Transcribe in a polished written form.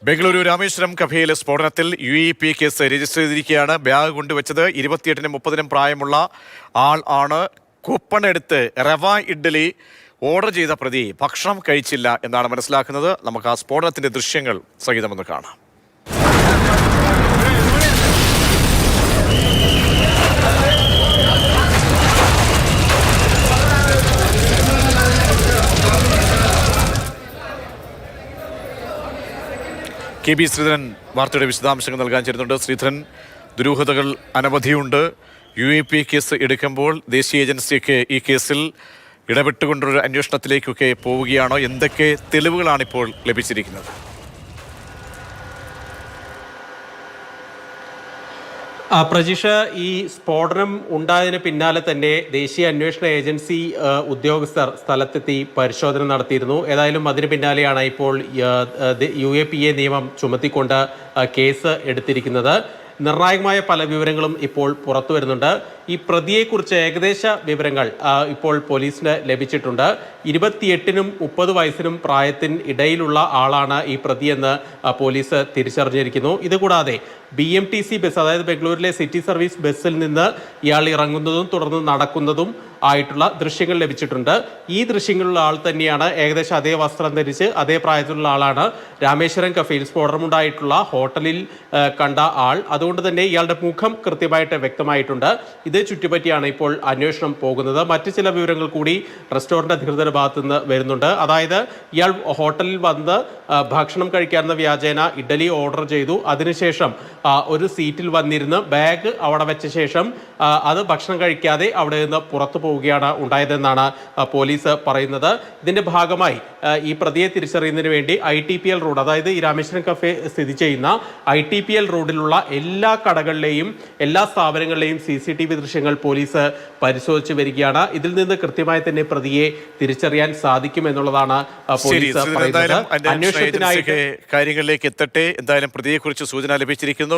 ബംഗളൂരു രാമേശ്വരം കഫേയിലെ സ്ഫോടനത്തിൽ UAP case register ചെയ്തിരിക്കുകയാണ്. Bag കൊണ്ടുവച്ചത് 28-നും 30-നും പ്രായമുള്ള ആൾ ആണ്. കൂപ്പൺ എടുത്ത് റവ ഇഡ്ഡലി ഓർഡർ ചെയ്ത പ്രതി ഭക്ഷണം കഴിച്ചില്ല എന്നാണ് മനസ്സിലാക്കുന്നത്. നമുക്ക് ആ സ്ഫോടനത്തിന്റെ ദൃശ്യങ്ങൾ സഹിതമൊന്ന് കാണാം. KB ശ്രീധരൻ വാർത്തയുടെ വിശദാംശങ്ങൾ നൽകാൻ ചേരുന്നുണ്ട്. ശ്രീധരൻ, ദുരൂഹതകൾ അനവധിയുണ്ട്. UAP കേസ് എടുക്കുമ്പോൾ ദേശീയ ഏജൻസിയൊക്കെ ഈ കേസിൽ ഇടപെട്ടുകൊണ്ടൊരു അന്വേഷണത്തിലേക്കൊക്കെ പോവുകയാണോ? എന്തൊക്കെ തെളിവുകളാണ് ഇപ്പോൾ ലഭിച്ചിരിക്കുന്നത്? പ്രജിഷ, ഈ സ്ഫോടനം ഉണ്ടായതിന് പിന്നാലെ തന്നെ ദേശീയ അന്വേഷണ ഏജൻസി ഉദ്യോഗസ്ഥർ സ്ഥലത്തെത്തി പരിശോധന നടത്തിയിരുന്നു. ഏതായാലും അതിന് പിന്നാലെയാണ് ഇപ്പോൾ UAPA നിയമം ചുമത്തിക്കൊണ്ട് കേസ് എടുത്തിരിക്കുന്നത്. നിർണായകമായ പല വിവരങ്ങളും ഇപ്പോൾ പുറത്തു വരുന്നുണ്ട്. ഈ പ്രതിയെക്കുറിച്ച് ഏകദേശ വിവരങ്ങൾ ഇപ്പോൾ പോലീസിന് ലഭിച്ചിട്ടുണ്ട്. 28-നും 30 വയസ്സിനും പ്രായത്തിന് ഇടയിലുള്ള ആളാണ് ഈ പ്രതിയെന്ന് പോലീസ് തിരിച്ചറിഞ്ഞിരിക്കുന്നു. ഇതുകൂടാതെ BMTC ബസ്, അതായത് ബംഗളൂരിലെ സിറ്റി സർവീസ് ബസ്സിൽ നിന്ന് ഇയാൾ ഇറങ്ങുന്നതും തുടർന്ന് നടക്കുന്നതും ആയിട്ടുള്ള ദൃശ്യങ്ങൾ ലഭിച്ചിട്ടുണ്ട്. ഈ ദൃശ്യങ്ങളിലുള്ള ആൾ തന്നെയാണ്, ഏകദേശം അതേ വസ്ത്രം ധരിച്ച് അതേ പ്രായത്തിലുള്ള ആളാണ് രാമേശ്വരം കഫേയിൽ സ്ഫോടനമുണ്ടായിട്ടുള്ള ഹോട്ടലിൽ കണ്ട ആൾ. അതുകൊണ്ട് തന്നെ ഇയാളുടെ മുഖം കൃത്യമായിട്ട് വ്യക്തമായിട്ടുണ്ട്. ഇത് ചുറ്റിപ്പറ്റിയാണ് ഇപ്പോൾ അന്വേഷണം പോകുന്നത്. മറ്റു ചില വിവരങ്ങൾ കൂടി റെസ്റ്റോറൻറ്റ് അധികൃതരുടെ ഭാഗത്തു നിന്ന് വരുന്നുണ്ട്. അതായത് ഇയാൾ ഹോട്ടലിൽ വന്ന് ഭക്ഷണം കഴിക്കാവുന്ന വ്യാജേന ഇഡ്ഡലി ഓർഡർ ചെയ്തു. അതിനുശേഷം ഒരു സീറ്റിൽ വന്നിരുന്ന് ബാഗ് അവിടെ വെച്ച ശേഷം അത് ഭക്ഷണം കഴിക്കാതെ അവിടെ നിന്ന് പുറത്തു പോവുകയാണ് ഉണ്ടായതെന്നാണ് പോലീസ് പറയുന്നത്. ഇതിന്റെ ഭാഗമായി ഈ പ്രതിയെ തിരിച്ചറിയുന്നതിന് വേണ്ടി ITPL റോഡ്, അതായത് ഈ രാമേശ്വരം കഫേ സ്ഥിതി ചെയ്യുന്ന ITPL റോഡിലുള്ള എല്ലാ കടകളിലെയും എല്ലാ സ്ഥാപനങ്ങളിലെയും CCTV ദൃശ്യങ്ങൾ പോലീസ് പരിശോധിച്ച് വരികയാണ്. ഇതിൽ നിന്ന് കൃത്യമായി തന്നെ പ്രതിയെ തിരിച്ചറിയാൻ സാധിക്കും എന്നുള്ളതാണ് പോലീസ് പറയുന്നത്. അന്വേഷണത്തിനായിട്ട് കാര്യങ്ങളിലേക്ക് എത്തട്ടെ. എന്തായാലും പ്രതിയെക്കുറിച്ച് സൂചന ലഭിച്ചിരിക്കുന്നു.